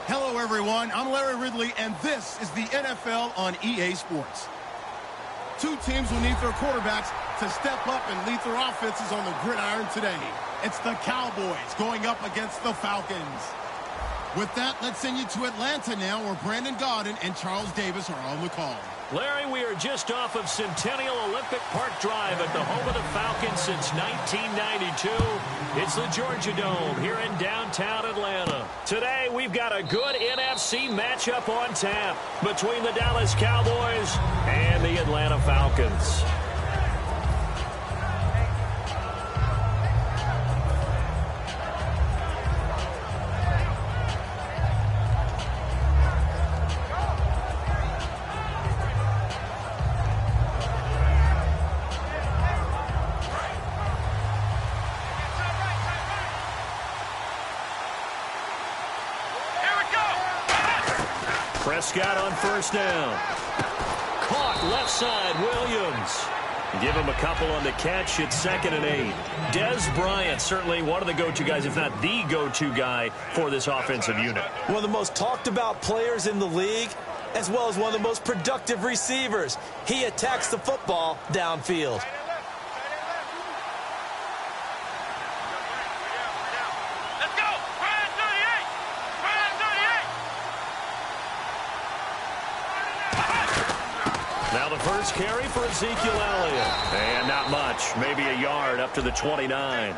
Hello, everyone. I'm Larry Ridley, and this is the NFL on EA Sports. Two teams will need their quarterbacks to step up and lead their offenses on the gridiron today. It's the Cowboys going up against the Falcons. With that, let's send you to Atlanta now, where Brandon Gaudin and Charles Davis are on the call. Larry, we are just off of Centennial Olympic Park Drive at the home of the Falcons since 1992. It's the Georgia Dome here in downtown Atlanta. Today, we've got a good NFC matchup on tap between the Dallas Cowboys and the Atlanta Falcons. Prescott on first down. Caught left side, Williams. Give him a couple on the catch. It's 2nd and 8. Dez Bryant, certainly one of the go-to guys, if not the go-to guy for this offensive unit. One of the most talked about players in the league, as well as one of the most productive receivers. He attacks the football downfield. Now the first carry for Ezekiel Elliott. And not much. Maybe a yard up to the 29.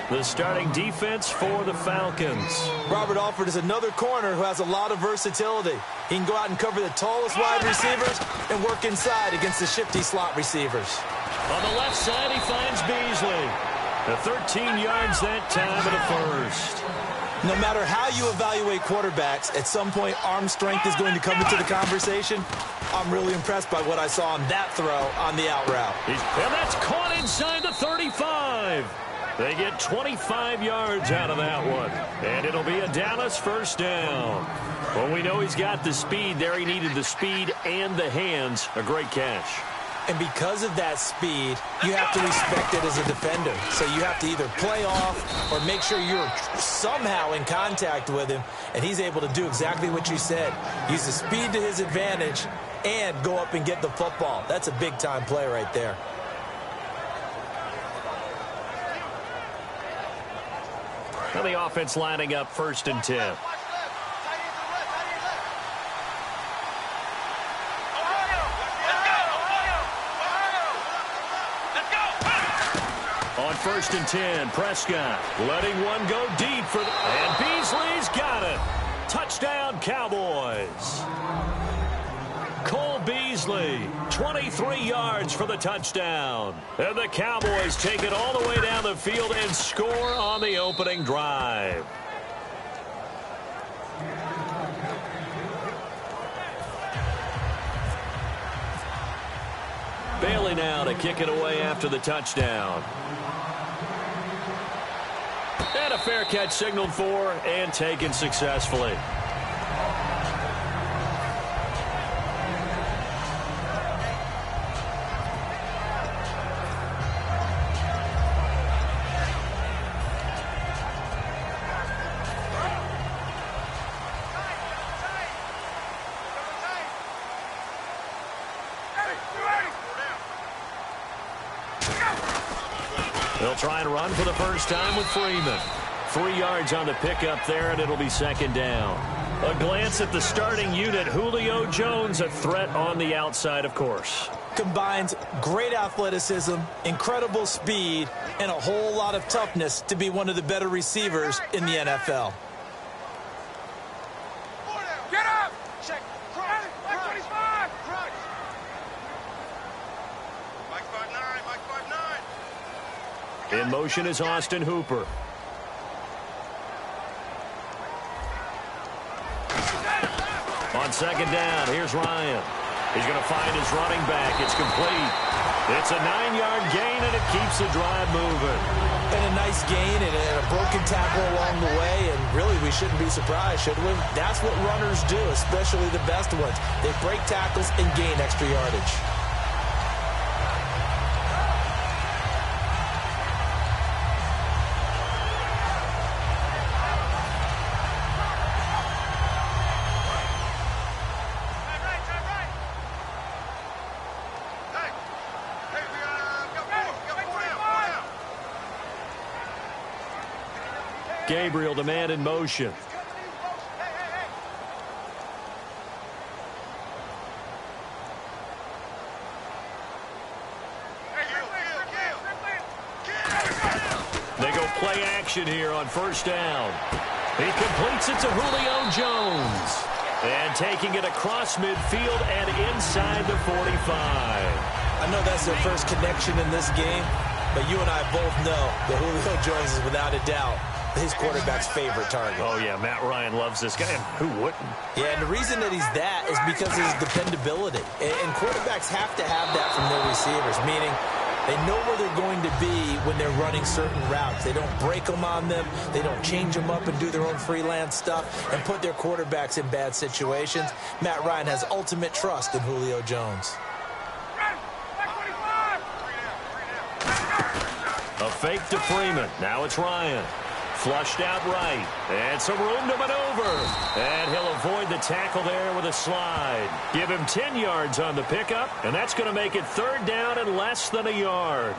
The starting defense for the Falcons. Robert Alford is another corner who has a lot of versatility. He can go out and cover the tallest wide receivers and work inside against the shifty slot receivers. On the left side, he finds Beasley. The 13 yards that time of the first. No matter how you evaluate quarterbacks, at some point arm strength is going to come into the conversation. I'm really impressed by what I saw on that throw on the out route. And that's caught inside the 35. They get 25 yards out of that one. And it'll be a Dallas first down. Well, we know he's got the speed there. He needed the speed and the hands. A great catch. And because of that speed, you have to respect it as a defender. So you have to either play off or make sure you're somehow in contact with him. And he's able to do exactly what you said. Use the speed to his advantage and go up and get the football. That's a big-time play right there. Now the offense lining up 1st and 10. On 1st and 10, Prescott letting one go deep for the... And Beasley's got it. Touchdown, Cowboys. Cole Beasley, 23 yards for the touchdown. And the Cowboys take it all the way down the field and score on the opening drive. Bailey now to kick it away after the touchdown. And a fair catch signaled for and taken successfully. They'll try and run for the first time with Freeman. 3 yards on the pickup there, and it'll be 2nd down. A glance at the starting unit. Julio Jones, a threat on the outside, of course. Combines great athleticism, incredible speed, and a whole lot of toughness to be one of the better receivers in the NFL. Get up! Check. Mike 25! Mike 5'9", Mike 5'9". In motion is Austin Hooper. On 2nd down, here's Ryan. He's going to find his running back. It's complete. It's a 9-yard gain, and it keeps the drive moving. And a nice gain and a broken tackle along the way, and really we shouldn't be surprised, should we? That's what runners do, especially the best ones. They break tackles and gain extra yardage. Gabriel, the man in motion. They go play action here on first down. He completes it to Julio Jones. And taking it across midfield and inside the 45. I know that's their first connection in this game, but you and I both know that Julio Jones is without a doubt his quarterback's favorite target. Oh, yeah, Matt Ryan loves this guy, and who wouldn't? Yeah, and the reason that he's that is because of his dependability. And quarterbacks have to have that from their receivers, meaning they know where they're going to be when they're running certain routes. They don't break them on them. They don't change them up and do their own freelance stuff and put their quarterbacks in bad situations. Matt Ryan has ultimate trust in Julio Jones. A fake to Freeman. Now it's Ryan. Flushed out right. And some room to maneuver. And he'll avoid the tackle there with a slide. Give him 10 yards on the pickup, and that's going to make it third down and less than a yard.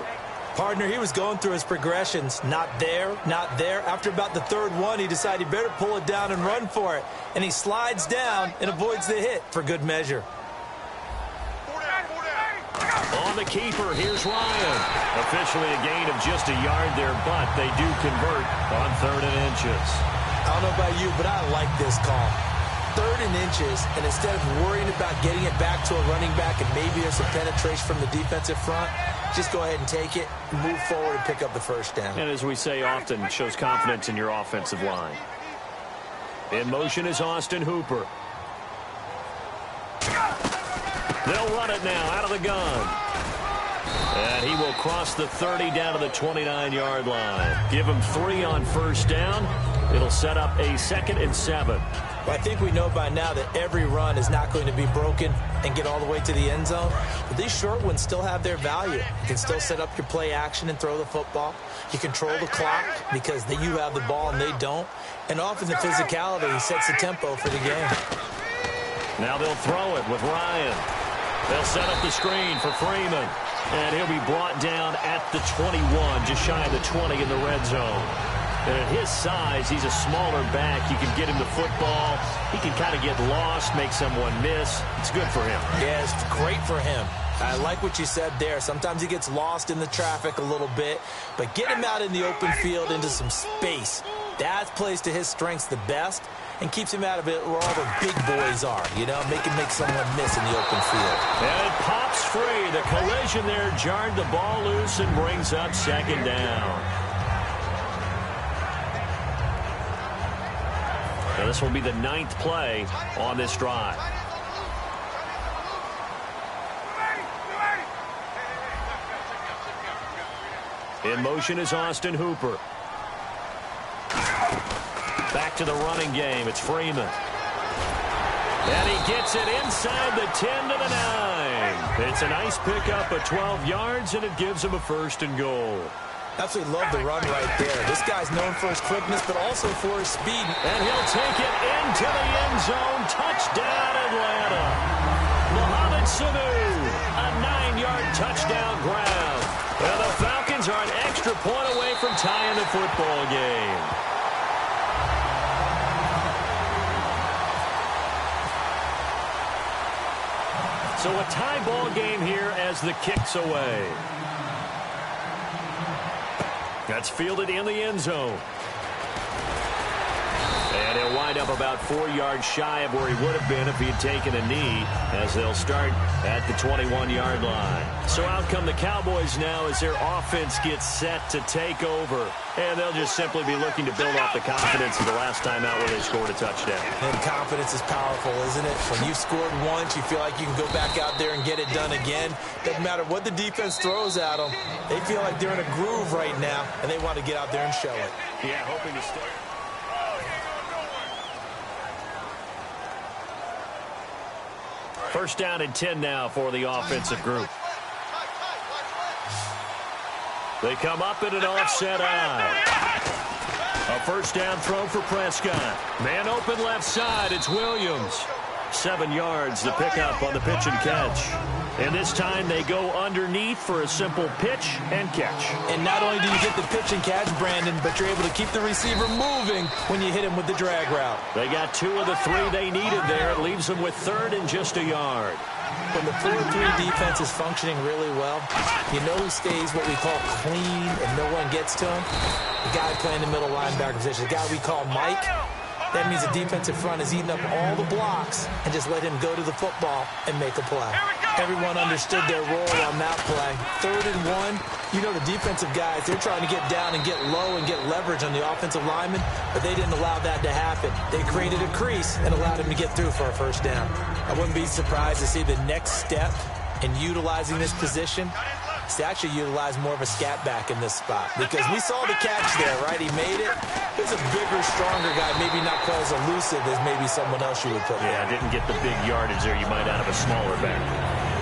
Partner, he was going through his progressions. Not there, not there. After about the third one, he decided he better pull it down and run for it. And he slides down and avoids the hit for good measure. On the keeper, here's Ryan. Officially a gain of just a yard there, but they do convert on 3rd and inches. I don't know about you, but I like this call. 3rd and inches, and instead of worrying about getting it back to a running back and maybe there's some penetration from the defensive front, just go ahead and take it, move forward, and pick up the first down. And as we say often, it shows confidence in your offensive line. In motion is Austin Hooper. They'll run it now out of the gun. And he will cross the 30 down to the 29-yard line. Give him 3 on first down. It'll set up a 2nd and 7. Well, I think we know by now that every run is not going to be broken and get all the way to the end zone. But these short ones still have their value. You can still set up your play action and throw the football. You control the clock because you have the ball and they don't. And often the physicality sets the tempo for the game. Now they'll throw it with Ryan. They'll set up the screen for Freeman. And he'll be brought down at the 21, just shy of the 20 in the red zone. And at his size, he's a smaller back. You can get him the football. He can kind of get lost, make someone miss. It's good for him. Yeah, it's great for him. I like what you said there. Sometimes he gets lost in the traffic a little bit. But get him out in the open field into some space. That plays to his strengths the best and keeps him out of it where all the big boys are, you know, make someone miss in the open field. And it pops free. The collision there jarred the ball loose and brings up 2nd down. Now this will be the 9th play on this drive. In motion is Austin Hooper. Back to the running game. It's Freeman. And he gets it inside the 10 to the 9. It's a nice pickup of 12 yards, and it gives him a 1st and goal. Absolutely love the run right there. This guy's known for his quickness, but also for his speed. And he'll take it into the end zone. Touchdown, Atlanta. Mohamed Sanu, a 9-yard touchdown grab. And the Falcons are an extra point away from tying the football game. So a tie ball game here as the kick's away. That's fielded in the end zone. And he'll wind up about 4 yards shy of where he would have been if he had taken a knee, as they'll start at the 21-yard line. So out come the Cowboys now as their offense gets set to take over. And they'll just simply be looking to build off the confidence of the last time out where they scored a touchdown. And confidence is powerful, isn't it? When you've scored once, you feel like you can go back out there and get it done again. Doesn't matter what the defense throws at them. They feel like they're in a groove right now, and they want to get out there and show it. Yeah, hoping to stay. First down and 10 now for the offensive group. They come up in an offset eye. A first down throw for Prescott. Man open left side. It's Williams. 7 yards, the pickup on the pitch and catch. And this time they go underneath for a simple pitch and catch. And not only do you get the pitch and catch, Brandon, but you're able to keep the receiver moving when you hit him with the drag route. They got 2 of the 3 they needed there. It leaves them with 3rd and just a yard. When the 4-3 defense is functioning really well, you know who stays what we call clean and no one gets to him? The guy playing the middle linebacker position, the guy we call Mike. That means the defensive front is eating up all the blocks and just let him go to the football and make a play. Everyone understood their role on that play. 3rd and 1, you know the defensive guys, they're trying to get down and get low and get leverage on the offensive lineman, but they didn't allow that to happen. They created a crease and allowed him to get through for a first down. I wouldn't be surprised to see the next step in utilizing this position is to actually utilize more of a scat back in this spot, because we saw the catch there, right? He made it. He's a bigger, stronger guy, maybe not quite as elusive as maybe someone else you would put there. Yeah, didn't get the big yardage there you might out of a smaller back.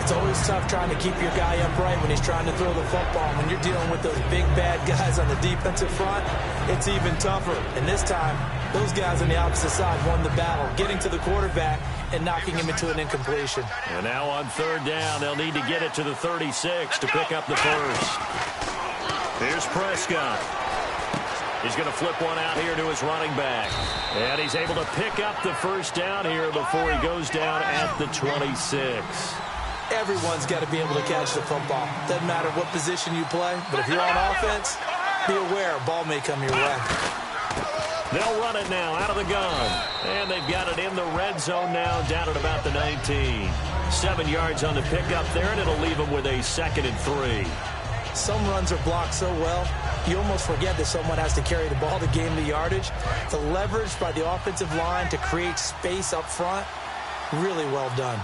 It's always tough trying to keep your guy upright when he's trying to throw the football. When you're dealing with those big, bad guys on the defensive front, it's even tougher. And this time, those guys on the opposite side won the battle, getting to the quarterback and knocking him into an incompletion. And now on 3rd down, they'll need to get it to the 36 to pick up the first. Here's Prescott. He's going to flip one out here to his running back. And he's able to pick up the first down here before he goes down at the 26. Everyone's got to be able to catch the football. Doesn't matter what position you play, but if you're on offense, be aware a ball may come your way. They'll run it now out of the gun. And they've got it in the red zone now, down at about the 19. 7 yards on the pickup there, and it'll leave them with a 2nd and 3. Some runs are blocked so well, you almost forget that someone has to carry the ball to gain the yardage. The leverage by the offensive line to create space up front, really well done.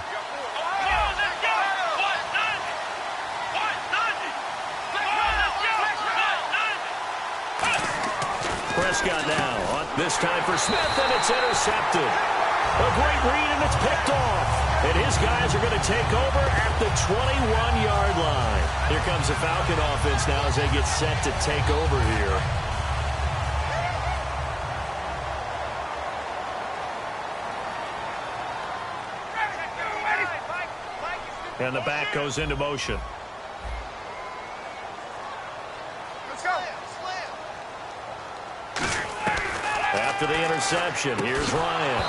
Prescott now, this time for Smith, and it's intercepted. A great read, and it's picked off. And his guys are going to take over at the 21-yard line. Here comes the Falcon offense now as they get set to take over here. And the back goes into motion. After the interception, here's Ryan.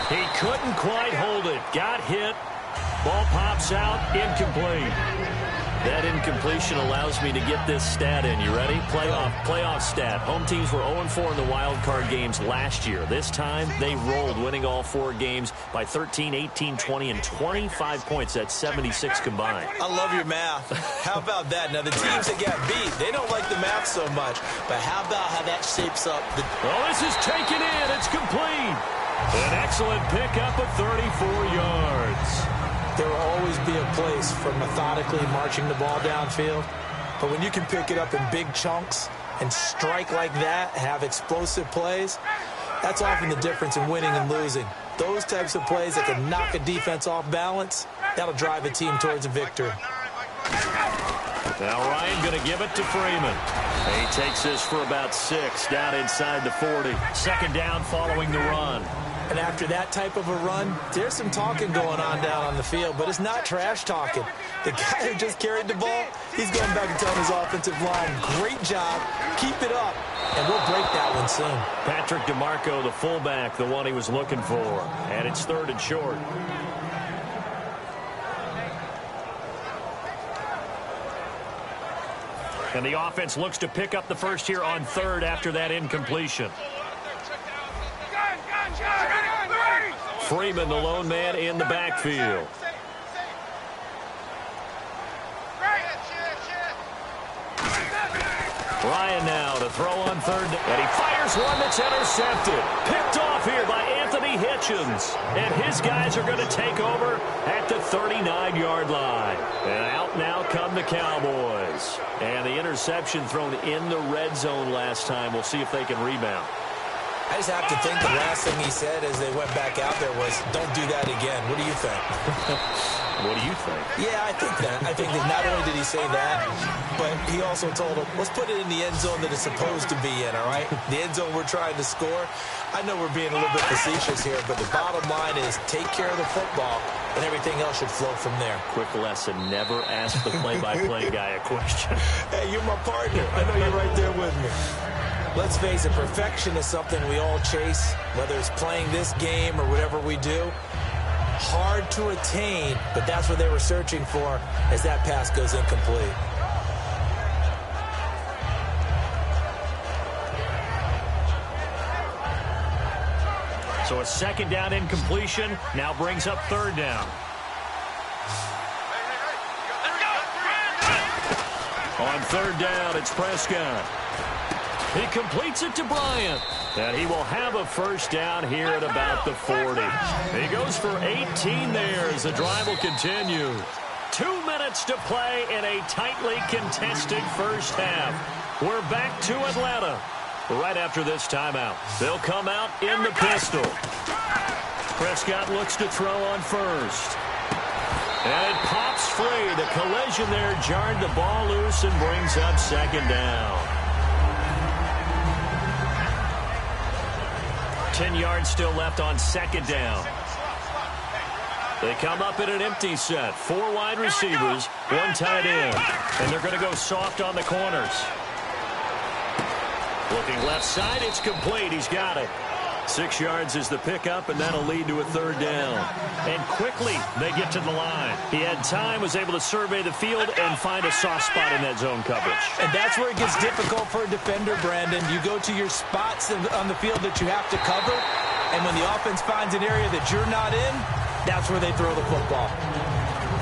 He couldn't quite hold it. Got hit. Ball pops out. Incomplete. That incompletion allows me to get this stat in. You ready? Playoff stat. Home teams were 0-4 in the wild card games last year. This time, they rolled, winning all 4 games by 13, 18, 20, and 25 points. That's 76 combined. I love your math. How about that? Now, the teams that got beat, they don't like the math so much. But how about how that shapes up? Well, this is taken in. It's complete. An excellent pickup of 34 yards. There will always be a place for methodically marching the ball downfield. But when you can pick it up in big chunks and strike like that, have explosive plays, that's often the difference in winning and losing. Those types of plays that can knock a defense off balance, that'll drive a team towards a victory. Now Ryan going to give it to Freeman. He takes this for about 6 down inside the 40. 2nd down following the run. And after that type of a run, there's some talking going on down on the field, but it's not trash talking. The guy who just carried the ball, he's going back and telling his offensive line, great job, keep it up, and we'll break that one soon. Patrick DeMarco, the fullback, the one he was looking for. And it's 3rd and short. And the offense looks to pick up the first here on 3rd after that incompletion. Freeman, the lone man in the backfield. Ryan now to throw on 3rd. And he fires one that's intercepted. Picked off here by Anthony Hitchens. And his guys are going to take over at the 39-yard line. And out now come the Cowboys. And the interception thrown in the red zone last time. We'll see if they can rebound. I just have to think the last thing he said as they went back out there was, don't do that again. What do you think? What do you think? Yeah, I think that. I think that not only did he say that, but he also told him, let's put it in the end zone that it's supposed to be in, all right? The end zone we're trying to score. I know we're being a little bit facetious here, but the bottom line is take care of the football, and everything else should flow from there. Quick lesson, never ask the play-by-play guy a question. Hey, you're my partner. I know you're right there with me. Let's face it, perfection is something we all chase, whether it's playing this game or whatever we do. Hard to attain, but that's what they were searching for as that pass goes incomplete. So a second down incompletion now brings up third down. On third down, it's Prescott. He completes it to Bryant. And he will have a first down here at about the 40. He goes for 18 there as the drive will continue. 2 minutes to play in a tightly contested first half. We're back to Atlanta right after this timeout. They'll come out in the pistol. Prescott looks to throw on first. And it pops free. The collision there jarred the ball loose and brings up second down. 10 yards still left on second down. They come up in an empty set. 4 wide receivers, 1 tight end. And they're going to go soft on the corners. Looking left side, it's complete. He's got it. 6 yards is the pickup, and that'll lead to a third down. And quickly, they get to the line. He had time, was able to survey the field and find a soft spot in that zone coverage. And that's where it gets difficult for a defender, Brandon. You go to your spots on the field that you have to cover, and when the offense finds an area that you're not in, that's where they throw the football.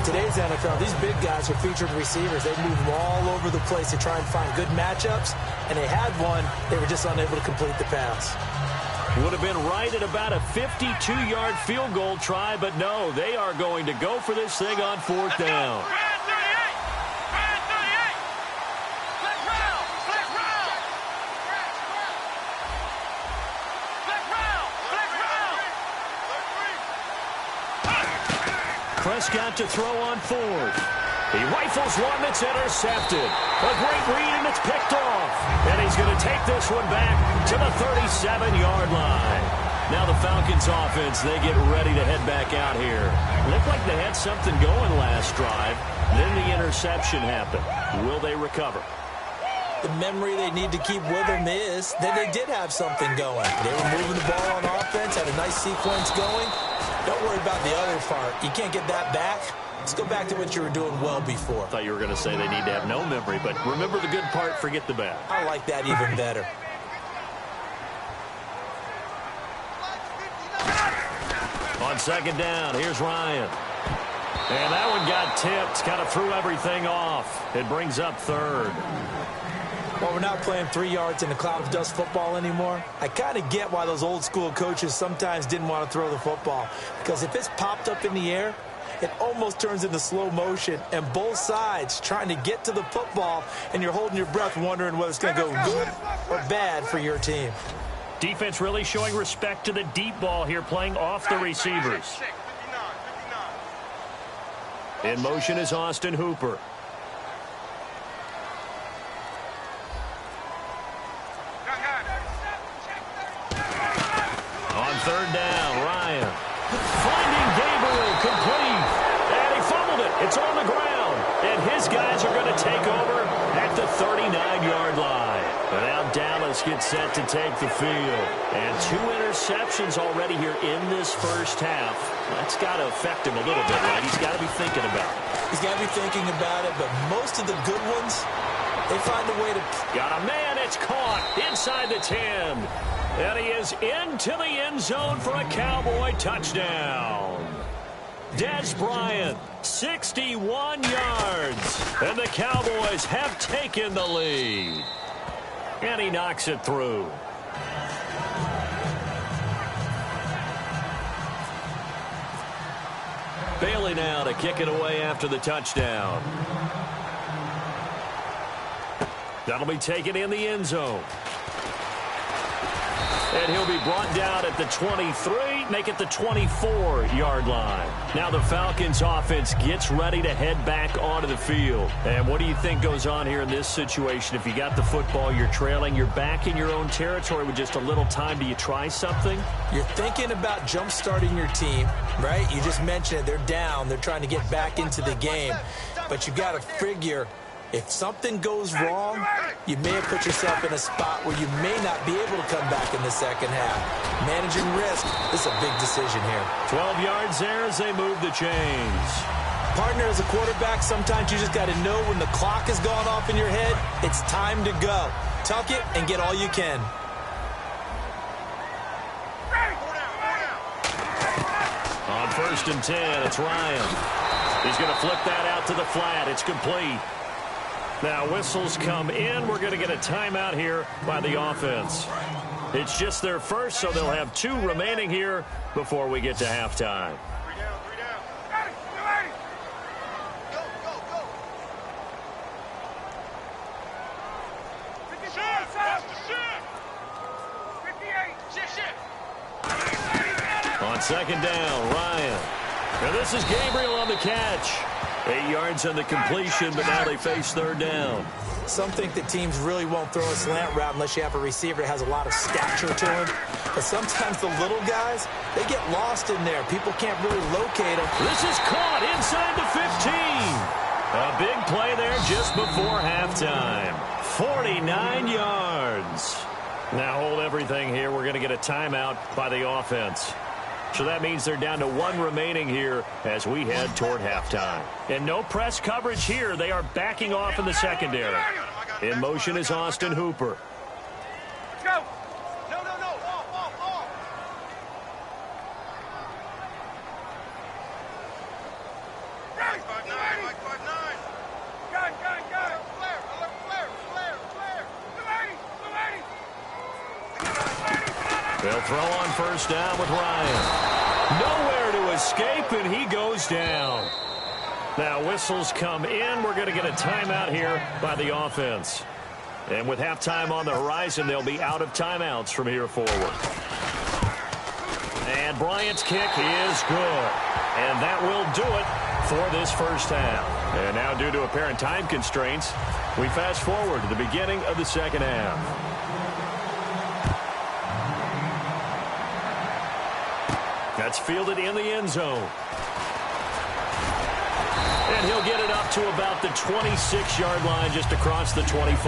Today's NFL, these big guys are featured receivers. They move all over the place to try and find good matchups, and they had one. They were just unable to complete the pass. Would have been right at about a 52-yard field goal try, but no, they are going to go for this thing on fourth down. Prescott to throw on fourth. He rifles one that's intercepted. A great read, and it's picked off. And he's going to take this one back to the 37-yard line. Now the Falcons offense, they get ready to head back out here. Looked like they had something going last drive. Then the interception happened. Will they recover? The memory they need to keep with them is that they did have something going. They were moving the ball on offense, had a nice sequence going. Don't worry about the other part. You can't get that back. Let's go back to what you were doing well before. I thought you were going to say they need to have no memory, but remember the good part, forget the bad. I like that even better. On second down, here's Ryan. And that one got tipped, kind of threw everything off. It brings up third. Well, we're not playing 3 yards in a cloud of dust football anymore. I kind of get why those old school coaches sometimes didn't want to throw the football. Because if it's popped up in the air, it almost turns into slow motion, and both sides trying to get to the football, and you're holding your breath wondering whether it's going to go good or bad for your team. Defense really showing respect to the deep ball here, playing off the receivers. In motion is Austin Hooper. On third down, Ryan. Finding Gabriel, complete. And he fumbled it. It's on the ground. And his guys are going to take over at the 39-yard line. But now Dallas gets set to take the field. And 2 interceptions already here in this first half. That's got to affect him a little bit, right? He's got to be thinking about it. He's got to be thinking about it, but most of the good ones, they find a way to... Got a man. It's caught inside the 10. And he is into the end zone for a Cowboy touchdown. Des Bryant, 61 yards. And the Cowboys have taken the lead. And he knocks it through. Bailey now to kick it away after the touchdown. That'll be taken in the end zone. And he'll be brought down at the 23, make it the 24-yard line. Now the Falcons offense gets ready to head back onto the field. And what do you think goes on here in this situation? If you got the football, you're trailing, you're back in your own territory with just a little time. Do you try something? You're thinking about jump-starting your team, right? You just mentioned it. They're down. They're trying to get back into the game. But you got to figure, if something goes wrong, you may have put yourself in a spot where you may not be able to come back in the second half. Managing risk, this is a big decision here. 12 yards there as they move the chains. Partner, as a quarterback, sometimes you just got to know when the clock has gone off in your head, it's time to go. Tuck it and get all you can. On 1st and 10, it's Ryan. He's going to flip that out to the flat. It's complete. Now whistles come in. We're going to get a timeout here by the offense. It's just their first, so they'll have 2 remaining here before we get to halftime. 3 down, 3 down. Got it, get ready. Go, go, go. 57, that's the shift. 58, shift. On 2nd down, Ryan. Now this is Gabriel on the catch. 8 yards on the completion, but now they face 3rd down. Some think that teams really won't throw a slant route unless you have a receiver that has a lot of stature to him. But sometimes the little guys, they get lost in there. People can't really locate them. This is caught inside the 15. A big play there just before halftime. 49 yards. Now hold everything here. We're going to get a timeout by the offense. So that means they're down to 1 remaining here as we head toward halftime. And no press coverage here. They are backing off in the secondary. In motion is Austin Hooper. Let's go. No, no, no. Off. Mike 5'9", Mike 5'9". Gun. Flare, alert, flare. 280. They'll throw on 1st down with Ryan. Nowhere to escape, and he goes down. Now whistles come in. We're going to get a timeout here by the offense. And with halftime on the horizon, they'll be out of timeouts from here forward. And Bryant's kick is good. And that will do it for this first half. And now, due to apparent time constraints, we fast forward to the beginning of the second half. That's fielded in the end zone. And he'll get it up to about the 26-yard line, just across the 25.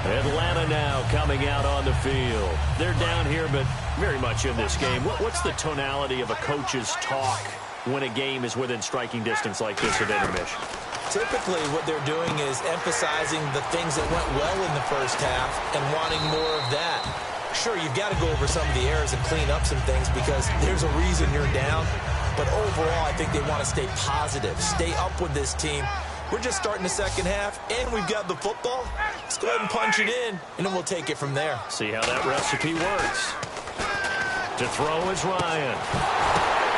Atlanta now coming out on the field. They're down here, but very much in this game. What's the tonality of a coach's talk when a game is within striking distance like this at intermission? Typically, what they're doing is emphasizing the things that went well in the first half and wanting more of that. Sure, you've got to go over some of the errors and clean up some things because there's a reason you're down. But overall, I think they want to stay positive, stay up with this team. We're just starting the second half, and we've got the football. Let's go ahead and punch it in, and then we'll take it from there. See how that recipe works. To throw is Ryan.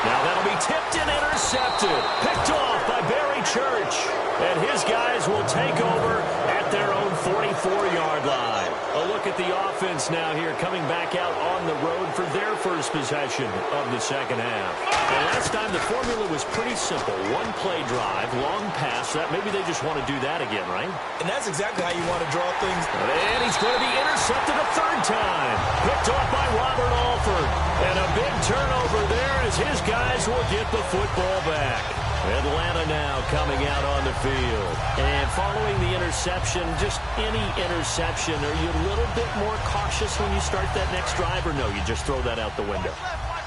Now that'll be tipped and intercepted. Picked off by Barry Church. And his guys will take over at their own 44-yard line. A look at the offense now here, coming back out on the road for their first possession of the second half. And last time the formula was pretty simple. One play drive, long pass. That maybe they just want to do that again, right? And that's exactly how you want to draw things. And he's going to be intercepted a 3rd time. Picked off by Robert Alford. And a big turnover there as his guys will get the football back. Atlanta now coming out on the field. And following the interception, just any interception, are you a little bit more cautious when you start that next drive, or no, you just throw that out the window?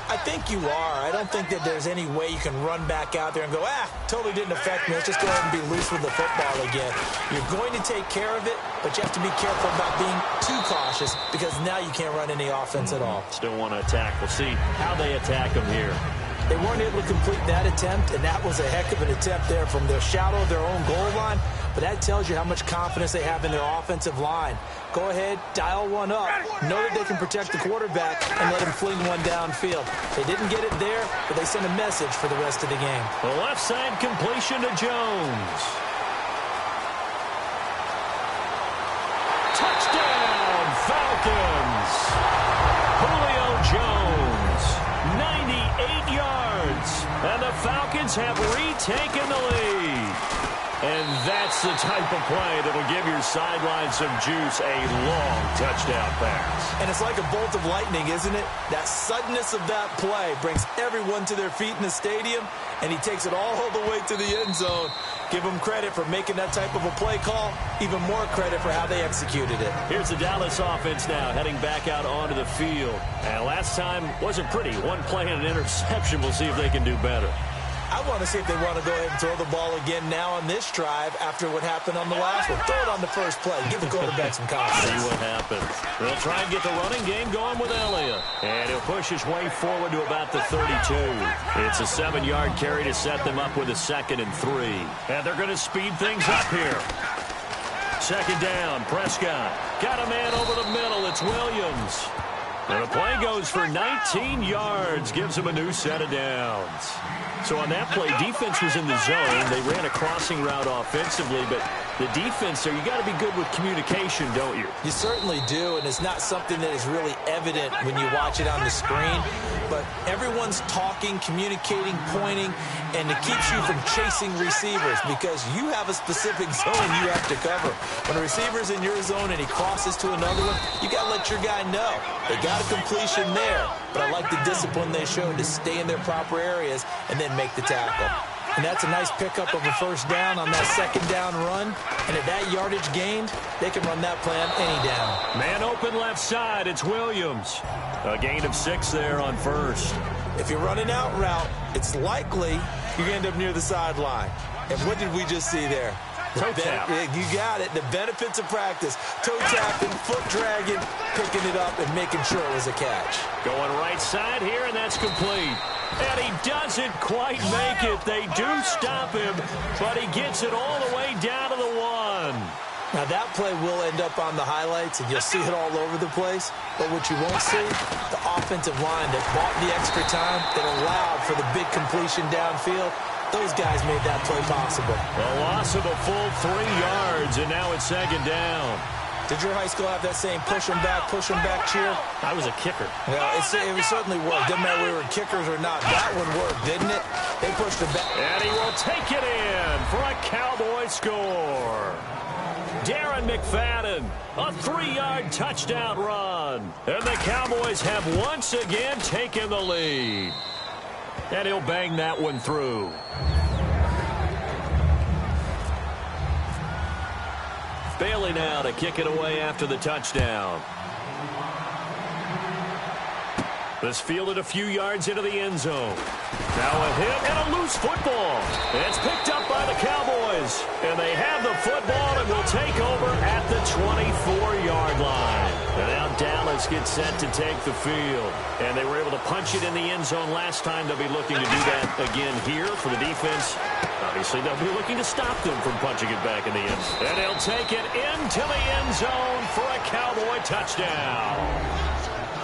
I think you are. I don't think that there's any way you can run back out there and go, totally didn't affect me. Let's just go ahead and be loose with the football again. You're going to take care of it, but you have to be careful about being too cautious because now you can't run any offense at all. Still want to attack. We'll see how they attack them here. They weren't able to complete that attempt, and that was a heck of an attempt there from their shadow of their own goal line. But that tells you how much confidence they have in their offensive line. Go ahead, dial one up. Know that they can protect the quarterback and let him fling one downfield. They didn't get it there, but they sent a message for the rest of the game. The left side completion to Jones. Touchdown, Falcons. Julio Falcons have retaken the lead. And that's the type of play that'll give your sideline some juice, a long touchdown pass. And it's like a bolt of lightning, isn't it? That suddenness of that play brings everyone to their feet in the stadium, and he takes it all the way to the end zone. Give him credit for making that type of a play call, even more credit for how they executed it. Here's the Dallas offense now heading back out onto the field. And last time wasn't pretty. One play and an interception. We'll see if they can do better. I want to see if they want to go ahead and throw the ball again now on this drive after what happened on the last one. Throw it on the first play. Give the quarterback some confidence. See what happens. They'll try and get the running game going with Elliott. And he'll push his way forward to about the 32. It's a 7-yard carry to set them up with a 2nd and 3. And they're going to speed things up here. 2nd down, Prescott. Got a man over the middle. It's Williams. And the play goes for 19 yards. Gives him a new set of downs. So on that play, defense was in the zone. They ran a crossing route offensively, but the defense there, you got to be good with communication, don't you? You certainly do, and it's not something that is really evident when you watch it on the screen. But everyone's talking, communicating, pointing, and it keeps you from chasing receivers because you have a specific zone you have to cover. When a receiver's in your zone and he crosses to another one, you got to let your guy know. They got a completion there, but I like the discipline they showed to stay in their proper areas and then make the tackle. And that's a nice pickup of a 1st down on that 2nd down run. And at that yardage gained, they can run that play on any down. Man open left side, it's Williams. A gain of 6 there on 1st. If you're running out route, it's likely you're going to end up near the sideline. And what did we just see there? Toe tap. You got it. The benefits of practice. Toe tapping, foot dragging, picking it up, and making sure it was a catch. Going right side here, and that's complete. And he doesn't quite make it. They do stop him, but he gets it all the way down to the 1. Now, that play will end up on the highlights, and you'll see it all over the place. But what you won't see, the offensive line that bought the extra time, that allowed for the big completion downfield, those guys made that play possible. A loss of a full 3 yards, and now it's 2nd down. Did your high school have that same push them back cheer? I was a kicker. Well, it certainly worked. Didn't matter if we were kickers or not. That one worked, didn't it? They pushed it back. And he will take it in for a Cowboy score. Darren McFadden, a 3-yard touchdown run. And the Cowboys have once again taken the lead. And he'll bang that one through. Bailey now to kick it away after the touchdown. This fielded a few yards into the end zone. Now a hit and a loose football. It's picked up by the Cowboys. And they have the football and will take over at the 24-yard line. And now Dallas gets set to take the field. And they were able to punch it in the end zone last time. They'll be looking to do that again here for the defense. Obviously, they'll be looking to stop them from punching it back in the end zone. And they'll take it into the end zone for a Cowboy touchdown.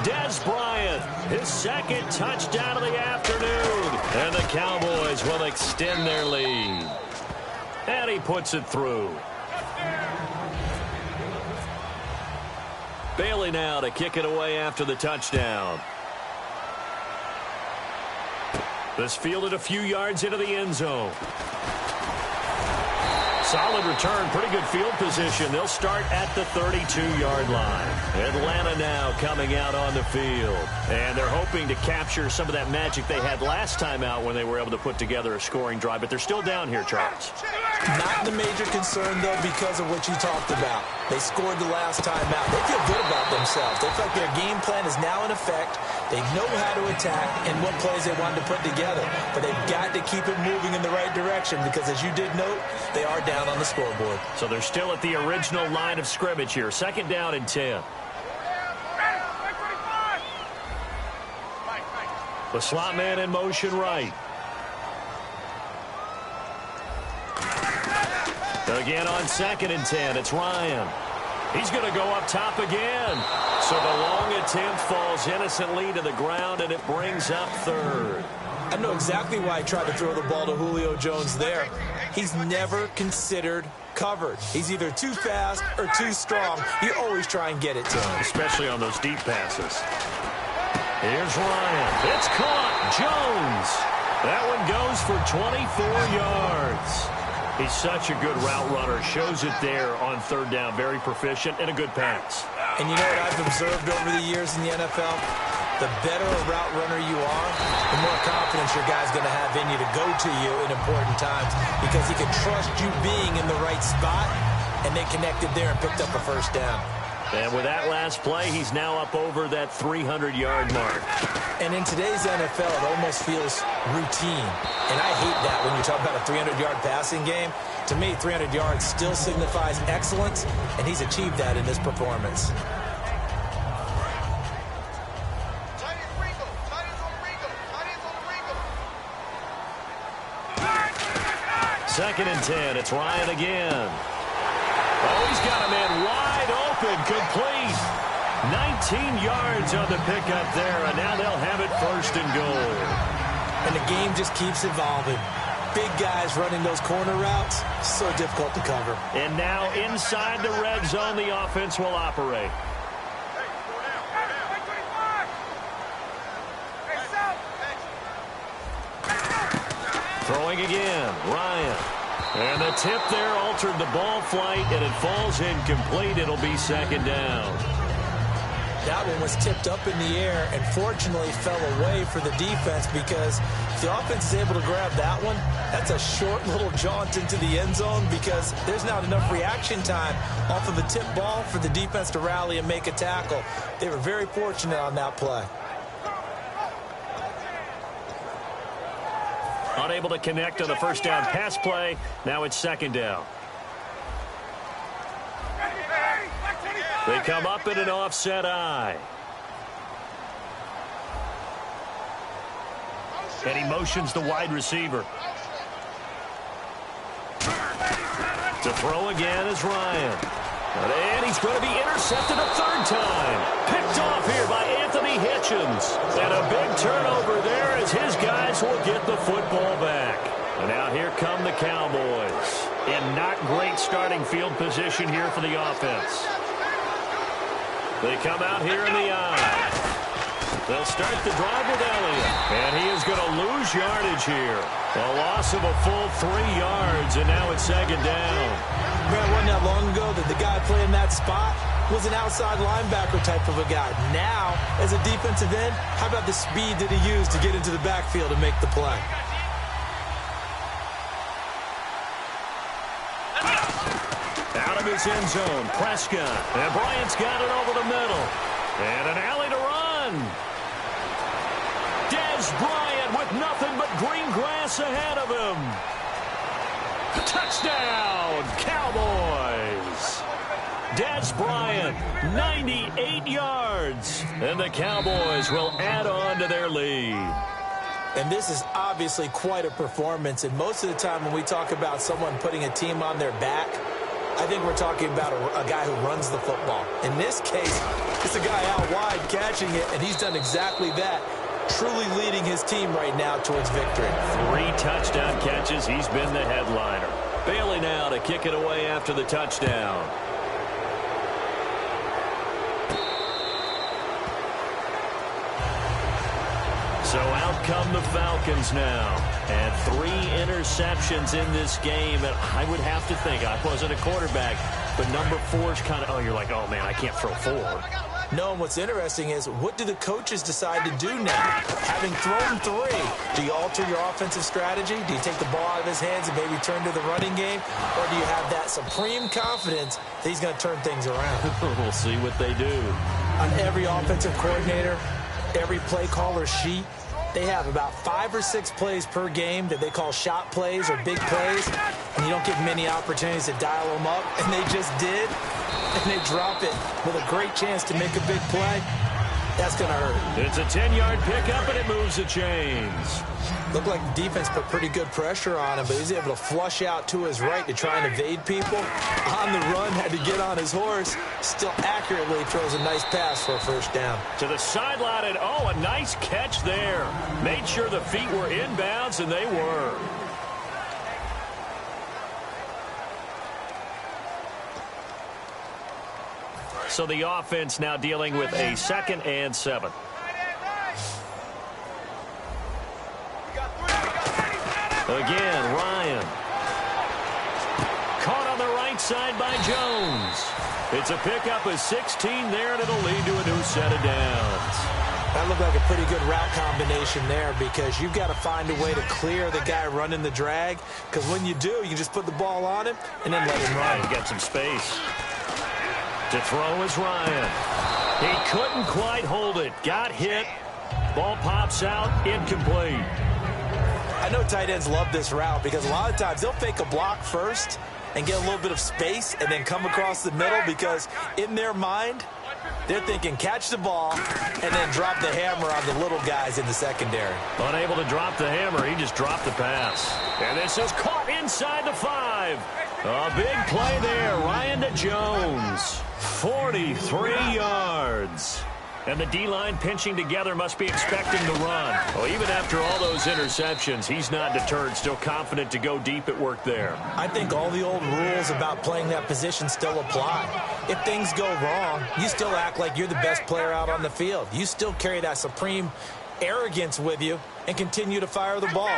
Dez Bryant, his 2nd touchdown of the afternoon. And the Cowboys will extend their lead. And he puts it through. Bailey now to kick it away after the touchdown. This fielded a few yards into the end zone. Solid return, pretty good field position. They'll start at the 32-yard line. Atlanta now coming out on the field. And they're hoping to capture some of that magic they had last time out when they were able to put together a scoring drive. But they're still down here, Charles. Not the major concern, though, because of what you talked about. They scored the last time out. They feel good about themselves. They feel like their game plan is now in effect. They know how to attack and what plays they wanted to put together. But they've got to keep it moving in the right direction because, as you did note, they are down on the scoreboard. So they're still at the original line of scrimmage here. 2nd down and 10. The slot man in motion right. Again on 2nd and 10, it's Ryan. He's going to go up top again. So the long attempt falls innocently to the ground, and it brings up 3rd. I know exactly why I tried to throw the ball to Julio Jones there. He's never considered covered. He's either too fast or too strong. You always try and get it to him. Especially on those deep passes. Here's Ryan. It's caught. Jones. That one goes for 24 yards. He's such a good route runner. Shows it there on third down. Very proficient and a good pass. And you know what I've observed over the years in the NFL? The better a route runner you are, the more confidence your guy's going to have in you to go to you in important times because he can trust you being in the right spot, and they connected there and picked up a first down. And with that last play, he's now up over that 300-yard mark. And in today's NFL, it almost feels routine. And I hate that when you talk about a 300-yard passing game. To me, 300 yards still signifies excellence, and he's achieved that in this performance. Second and 10. It's Ryan again. Oh, he's got a man wide open, complete. 19 yards on the pickup there, and now they'll have it first and goal. And the game just keeps evolving. Big guys running those corner routes, so difficult to cover. And now inside the red zone, the offense will operate. Throwing again, Ryan. And the tip there altered the ball flight, and it falls incomplete. It'll be second down. That one was tipped up in the air and fortunately fell away for the defense because if the offense is able to grab that one, that's a short little jaunt into the end zone because there's not enough reaction time off of a tip ball for the defense to rally and make a tackle. They were very fortunate on that play. Unable to connect on the first down pass play. Now it's second down. They come up in an offset eye. And he motions the wide receiver. To throw again is Ryan. And he's going to be intercepted a third time. Picked off here by Anthony Hitchens. And a big turnover there as his guys will get the football back. And now here come the Cowboys. In not great starting field position here for the offense. They come out here in the eye. They'll start the drive with Elliott. And he is going to lose yardage here. A loss of a full 3 yards, and now it's second down. Man, it wasn't that long ago that the guy playing that spot was an outside linebacker type of a guy. Now, as a defensive end, how about the speed that he used to get into the backfield and make the play? Out of his end zone, Prescott. And Bryant's got it over the middle. And an alley to run. Dez Bryant with nothing but green grass ahead of him. Touchdown, Cowboys. Dez Bryant, 98 yards. And the Cowboys will add on to their lead. And this is obviously quite a performance. And most of the time when we talk about someone putting a team on their back, I think we're talking about a guy who runs the football. In this case, it's a guy out wide catching it, and he's done exactly that, truly leading his team right now towards victory. 3 touchdown catches. He's been the headliner. Bailey now to kick it away after the touchdown. So out come the Falcons now. And 3 interceptions in this game. And I would have to think, I wasn't a quarterback, but number 4 is kind of, oh, you're like, oh, man, I can't throw 4. No, and what's interesting is, what do the coaches decide to do now? Having thrown 3, do you alter your offensive strategy? Do you take the ball out of his hands and maybe turn to the running game? Or do you have that supreme confidence that he's going to turn things around? We'll see what they do. On every offensive coordinator, every play caller sheet, they have about 5 or 6 plays per game that they call shot plays or big plays, and you don't get many opportunities to dial them up, and they just did, and they drop it with a great chance to make a big play. That's going to hurt. It's a 10-yard pickup, and it moves the chains. Looked like the defense put pretty good pressure on him, but he's able to flush out to his right to try and evade people. On the run, had to get on his horse. Still accurately throws a nice pass for a first down. To the sideline, and oh, a nice catch there. Made sure the feet were inbounds, and they were. So the offense now dealing with a 2nd and 7. Again, Ryan. Caught on the right side by Jones. It's a pickup of 16 there, and it'll lead to a new set of downs. That looked like a pretty good route combination there because you've got to find a way to clear the guy running the drag, because when you do, you just put the ball on him and then let him run. He got some space. To throw is Ryan. He couldn't quite hold it. Got hit. Ball pops out. Incomplete. I know tight ends love this route because a lot of times they'll fake a block first and get a little bit of space and then come across the middle because in their mind, they're thinking catch the ball and then drop the hammer on the little guys in the secondary. Unable to drop the hammer, he just dropped the pass. And this is caught inside the 5. A big play there. Ryan to Jones. 43 yards. And the D-line pinching together must be expecting the run. Well, even after all those interceptions, he's not deterred, still confident to go deep at work there. I think all the old rules about playing that position still apply. If things go wrong, you still act like you're the best player out on the field. You still carry that supreme arrogance with you and continue to fire the ball.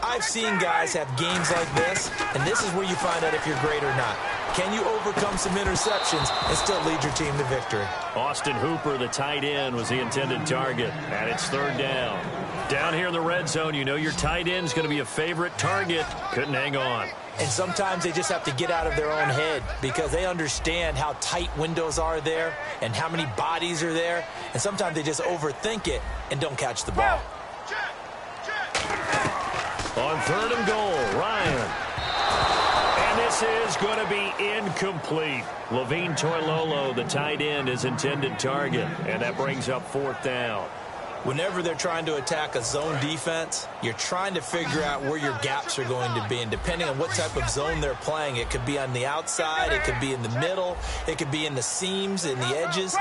I've seen guys have games like this, and this is where you find out if you're great or not. Can you overcome some interceptions and still lead your team to victory? Austin Hooper, the tight end, was the intended target, and it's 3rd down. Down here in the red zone, you know your tight end's going to be a favorite target. Couldn't hang on. And sometimes they just have to get out of their own head because they understand how tight windows are there and how many bodies are there. And sometimes they just overthink it and don't catch the ball. On 3rd and goal, Ryan. And this is going to be incomplete. Levine Toilolo, the tight end, is intended target. And that brings up 4th down. Whenever they're trying to attack a zone defense, you're trying to figure out where your gaps are going to be. And depending on what type of zone they're playing, it could be on the outside, it could be in the middle, it could be in the seams, in the edges.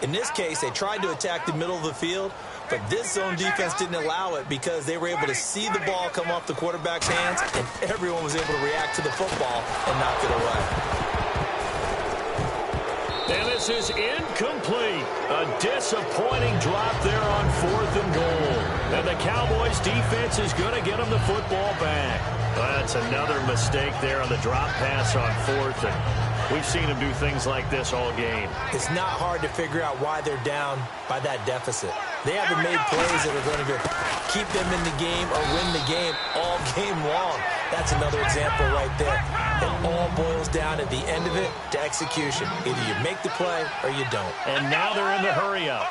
In this case, they tried to attack the middle of the field, but this zone defense didn't allow it because they were able to see the ball come off the quarterback's hands, and everyone was able to react to the football and knock it away. And this is incomplete. A disappointing drop there on 4th and goal. And the Cowboys defense is going to get them the football back. That's another mistake there on the drop pass on 4th. And we've seen them do things like this all game. It's not hard to figure out why they're down by that deficit. They haven't made plays that are going to keep them in the game or win the game all game long. That's another example right there. It all boils down at the end of it to execution. Either you make the play or you don't. And now they're in the hurry-up.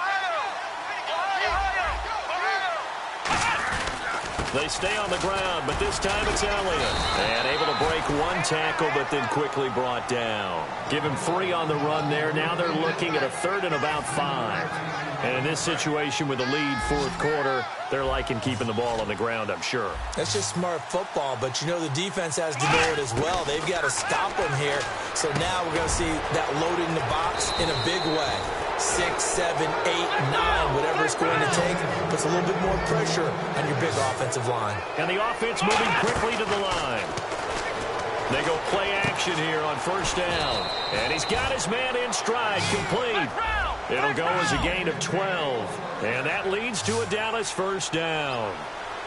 They stay on the ground, but this time it's Elliott. And able to break one tackle, but then quickly brought down. Give him 3 on the run there. Now they're looking at a 3rd and about 5. And in this situation with a lead 4th quarter, they're liking keeping the ball on the ground, I'm sure. That's just smart football, but you know the defense has to know it as well. They've got to stop them here. So now we're going to see that loading the box in a big way. 6, 7, 8, 9, whatever it's going to take, puts a little bit more pressure on your big offensive line. And the offense moving quickly to the line. They go play action here on 1st down. And he's got his man in stride, complete. It'll go as a gain of 12. And that leads to a Dallas 1st down.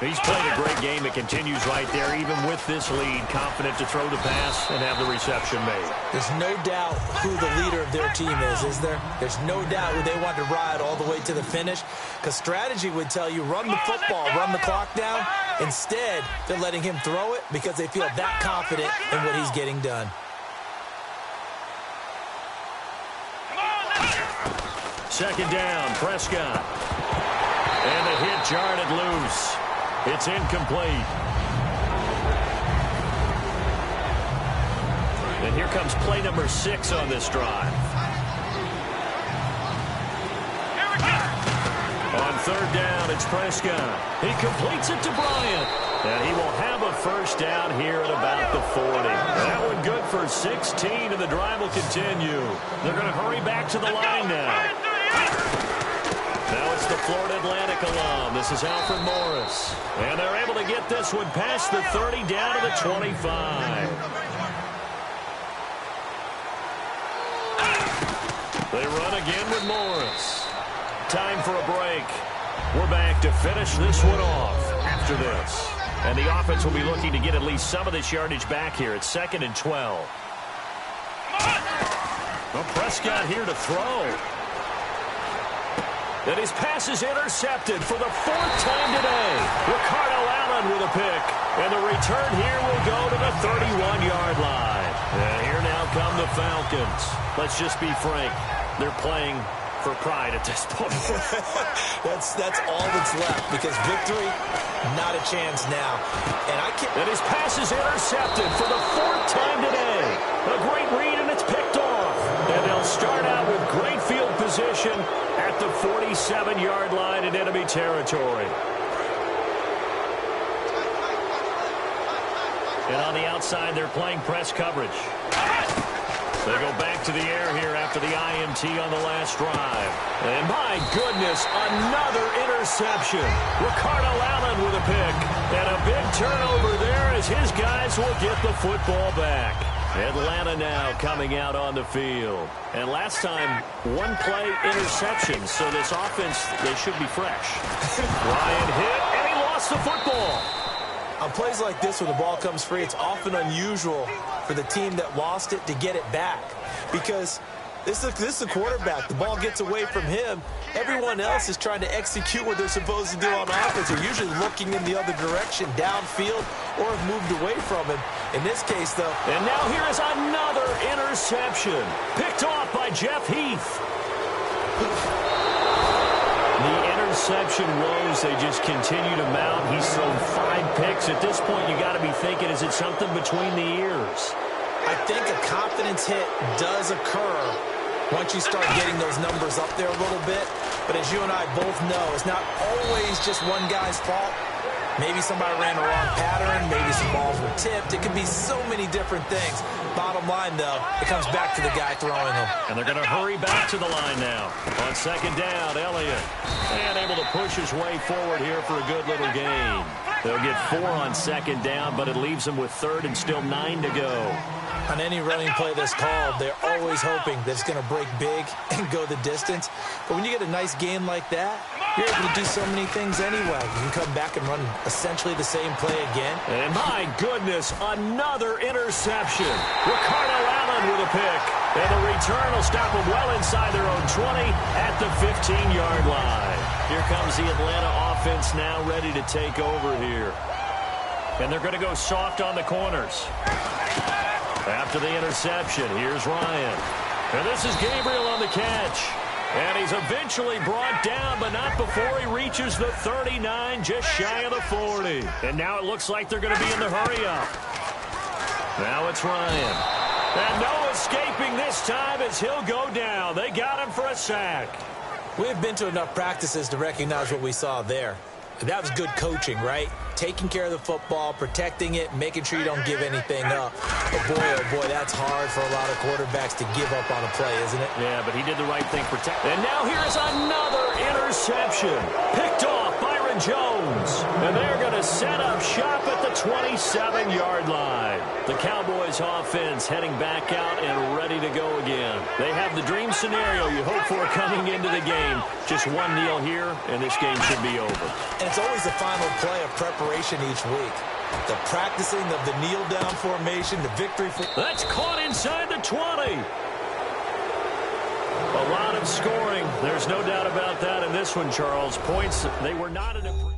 He's played a great game. It continues right there, even with this lead, confident to throw the pass and have the reception made. There's no doubt who the leader of their team is there? There's no doubt who they want to ride all the way to the finish, because strategy would tell you run the football, run the clock down. Instead, they're letting him throw it because they feel that confident in what he's getting done. Second down, Prescott. And the hit jarred it loose. It's incomplete. And here comes play number 6 on this drive. On 3rd down, it's Prescott. He completes it to Bryant. And he will have a 1st down here at about the 40. That one good for 16, and the drive will continue. They're going to hurry back to the line now. Now it's the Florida Atlantic alum. This is Alfred Morris. And they're able to get this one past the 30 down to the 25. They run again with Morris. Time for a break. We're back to finish this one off after this. And the offense will be looking to get at least some of this yardage back here. It's 2nd and 12. Well, Prescott here to throw. And his pass is intercepted for the 4th time today. Ricardo Allen with a pick. And the return here will go to the 31-yard line. And here now come the Falcons. Let's just be frank. They're playing for pride at this point. That's all that's left, because victory, not a chance now. And his pass is intercepted for the 4th time today. A great read, and it's picked off. And they'll start out with great field position at the 47-yard line in enemy territory. And on the outside, they're playing press coverage. They go back to the air here after the INT on the last drive. And my goodness, another interception. Ricardo Allen with a pick. And a big turnover there as his guys will get the football back. Atlanta now coming out on the field. And last time, 1-play interception. So this offense, they should be fresh. Ryan hit, and he lost the football. On plays like this where the ball comes free, it's often unusual for the team that lost it to get it back, because this is a quarterback. The ball gets away from him. Everyone else is trying to execute what they're supposed to do on offense. They're usually looking in the other direction, downfield, or have moved away from him. In this case, though. And now here is another interception. Picked off by Jeff Heath. The interception woes, they just continue to mount. He's thrown 5 picks. At this point, you got to be thinking, is it something between the ears? I think a confidence hit does occur once you start getting those numbers up there a little bit. But as you and I both know, it's not always just one guy's fault. Maybe somebody ran the wrong pattern. Maybe some balls were tipped. It could be so many different things. Bottom line, though, it comes back to the guy throwing them. And they're going to hurry back to the line now. On 2nd down, Elliott. And able to push his way forward here for a good little gain. They'll get 4 on 2nd down, but it leaves them with 3rd and still 9 to go. On any running play that's called, they're always hoping that it's going to break big and go the distance. But when you get a nice gain like that, you're able to do so many things anyway. You can come back and run essentially the same play again. And my goodness, another interception. Ricardo Allen with a pick. And the return will stop them well inside their own 20 at the 15-yard line. Here comes the Atlanta offense now ready to take over here. And they're going to go soft on the corners. After the interception, here's Ryan. And this is Gabriel on the catch. And he's eventually brought down, but not before he reaches the 39, just shy of the 40. And now it looks like they're going to be in the hurry-up. Now it's Ryan. And no escaping this time as he'll go down. They got him for a sack. We've been to enough practices to recognize what we saw there. That was good coaching, right? Taking care of the football, protecting it, making sure you don't give anything up. But boy, oh boy, that's hard for a lot of quarterbacks to give up on a play, isn't it? Yeah, but he did the right thing. And now here's another interception. Picked off Byron Jones. And they're going to set up shop at the 27-yard line. The Cowboys offense heading back out and ready to go again. They have the dream scenario you hope for coming into the game. Just one kneel here, and this game should be over. And it's always the final play of preparation each week. The practicing of the kneel-down formation, the victory. That's caught inside the 20. A lot of scoring. There's no doubt about that in this one, Charles. Points, they were not in a...